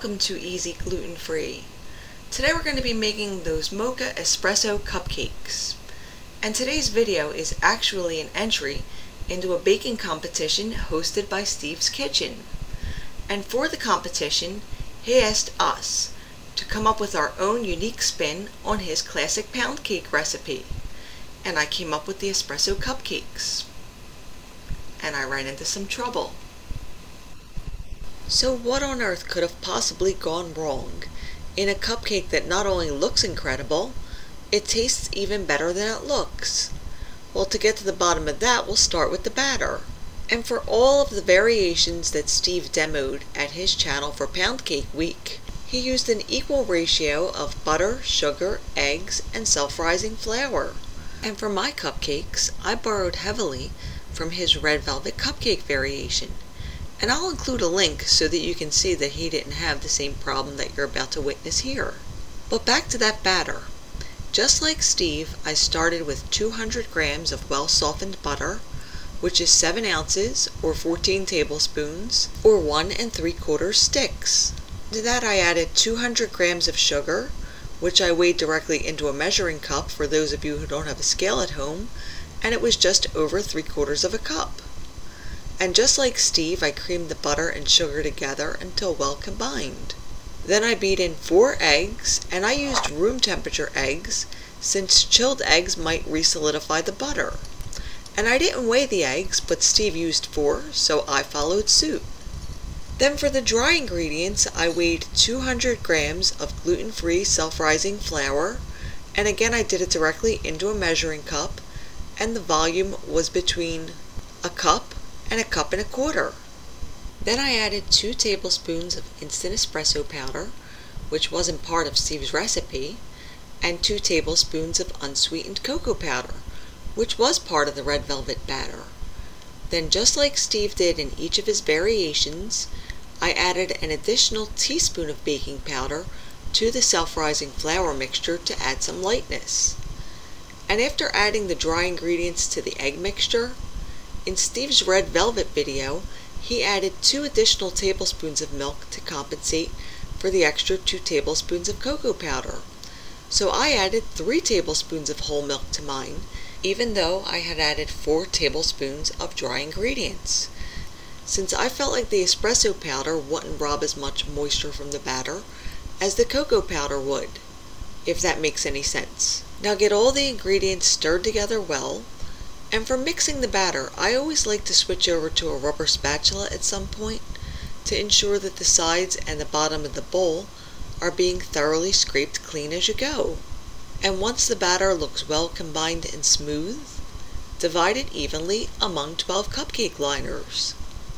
welcome to EZGlutenFree. Today we're going to be making those Mocha Espresso Cupcakes. And today's video is actually an entry into a baking competition hosted by Steve's Kitchen. And for the competition, he asked us to come up with our own unique spin on his classic pound cake recipe. And I came up with the espresso cupcakes. And I ran into some trouble. So what on earth could have possibly gone wrong in a cupcake that not only looks incredible, it tastes even better than it looks? Well, to get to the bottom of that, we'll start with the batter. And for all of the variations that Steve demoed at his channel for Pound Cake Week, he used an equal ratio of butter, sugar, eggs, and self-rising flour. And for my cupcakes, I borrowed heavily from his red velvet cupcake variation. And I'll include a link so that you can see that he didn't have the same problem that you're about to witness here. But back to that batter. Just like Steve, I started with 200 grams of well-softened butter, which is 7 ounces or 14 tablespoons or 1 3/4 sticks. To that I added 200 grams of sugar, which I weighed directly into a measuring cup for those of you who don't have a scale at home, and it was just over 3/4 of a cup. And just like Steve, I creamed the butter and sugar together until well combined. Then I beat in 4 eggs, and I used room temperature eggs since chilled eggs might re-solidify the butter. And I didn't weigh the eggs, but Steve used 4, so I followed suit. Then for the dry ingredients, I weighed 200 grams of gluten-free self-rising flour, and again I did it directly into a measuring cup, and the volume was between a cup and 1 1/4 cups. Then I added 2 tablespoons of instant espresso powder, which wasn't part of Steve's recipe, and 2 tablespoons of unsweetened cocoa powder, which was part of the red velvet batter. Then just like Steve did in each of his variations, I added an additional teaspoon of baking powder to the self-rising flour mixture to add some lightness. And after adding the dry ingredients to the egg mixture, in Steve's red velvet video, he added 2 additional tablespoons of milk to compensate for the extra 2 tablespoons of cocoa powder. So I added 3 tablespoons of whole milk to mine, even though I had added 4 tablespoons of dry ingredients, since I felt like the espresso powder wouldn't rob as much moisture from the batter as the cocoa powder would, if that makes any sense. Now get all the ingredients stirred together well. And for mixing the batter, I always like to switch over to a rubber spatula at some point to ensure that the sides and the bottom of the bowl are being thoroughly scraped clean as you go. And once the batter looks well combined and smooth, divide it evenly among 12 cupcake liners.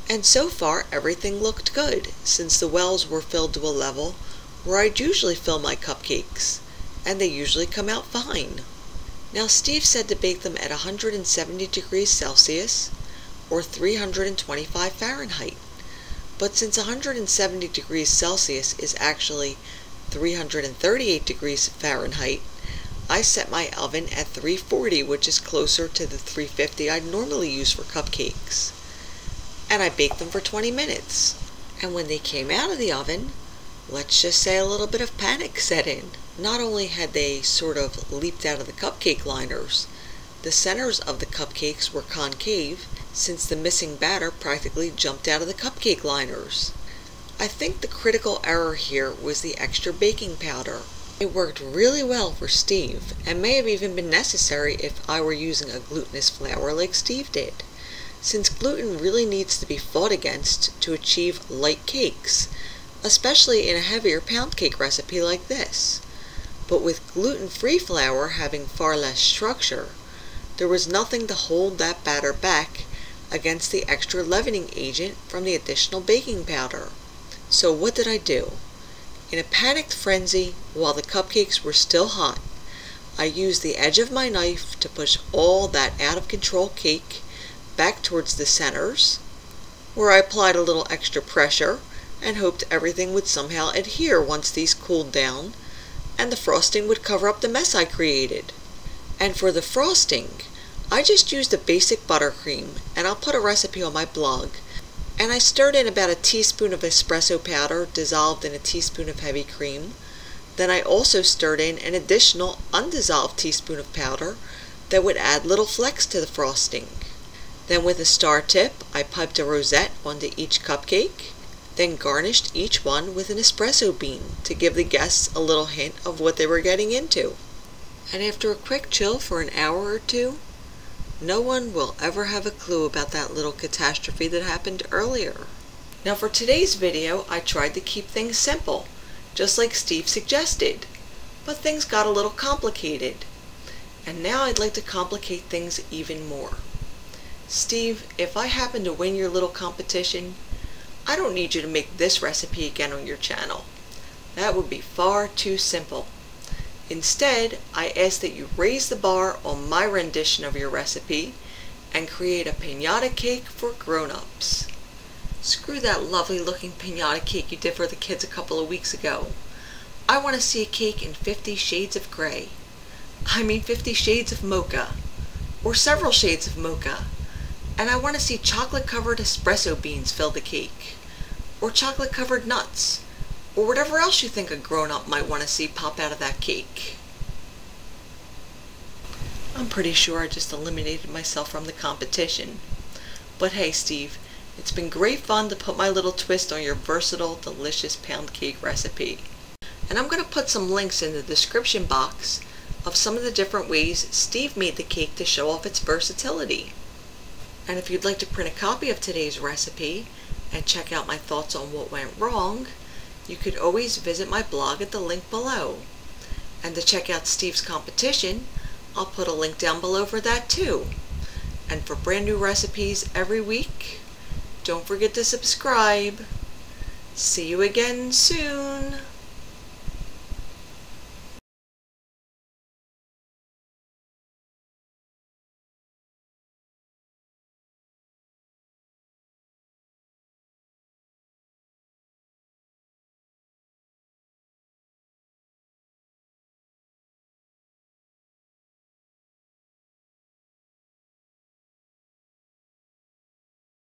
And so far everything looked good, since the wells were filled to a level where I'd usually fill my cupcakes, and they usually come out fine. Now Steve said to bake them at 170 degrees Celsius or 325 Fahrenheit, but since 170 degrees Celsius is actually 338 degrees Fahrenheit, I set my oven at 340, which is closer to the 350 I'd normally use for cupcakes. And I baked them for 20 minutes. And when they came out of the oven, let's just say a little bit of panic set in. Not only had they sort of leaped out of the cupcake liners, the centers of the cupcakes were concave, since the missing batter practically jumped out of the cupcake liners. I think the critical error here was the extra baking powder. It worked really well for Steve, and may have even been necessary if I were using a glutinous flour like Steve did, since gluten really needs to be fought against to achieve light cakes, especially in a heavier pound cake recipe like this. But with gluten-free flour having far less structure, there was nothing to hold that batter back against the extra leavening agent from the additional baking powder. So what did I do? In a panicked frenzy, while the cupcakes were still hot, I used the edge of my knife to push all that out-of-control cake back towards the centers, where I applied a little extra pressure and hoped everything would somehow adhere once these cooled down, and the frosting would cover up the mess I created. And for the frosting, I just used a basic buttercream, and I'll put a recipe on my blog, and I stirred in about a teaspoon of espresso powder dissolved in a teaspoon of heavy cream. Then I also stirred in an additional undissolved teaspoon of powder that would add little flecks to the frosting. Then with a star tip, I piped a rosette onto each cupcake, then garnished each one with an espresso bean to give the guests a little hint of what they were getting into. And after a quick chill for an hour or two, no one will ever have a clue about that little catastrophe that happened earlier. Now for today's video, I tried to keep things simple, just like Steve suggested, but things got a little complicated. And now I'd like to complicate things even more. Steve, if I happen to win your little competition, I don't need you to make this recipe again on your channel. That would be far too simple. Instead, I ask that you raise the bar on my rendition of your recipe and create a piñata cake for grown-ups. Screw that lovely looking piñata cake you did for the kids a couple of weeks ago. I want to see a cake in 50 shades of gray. I mean 50 shades of mocha, or several shades of mocha. And I want to see chocolate-covered espresso beans fill the cake, or chocolate-covered nuts, or whatever else you think a grown-up might want to see pop out of that cake. I'm pretty sure I just eliminated myself from the competition. But hey, Steve, it's been great fun to put my little twist on your versatile, delicious pound cake recipe. And I'm going to put some links in the description box of some of the different ways Steve made the cake to show off its versatility. And if you'd like to print a copy of today's recipe and check out my thoughts on what went wrong, you could always visit my blog at the link below. And to check out Steve's competition, I'll put a link down below for that too. And for brand new recipes every week, don't forget to subscribe. See you again soon.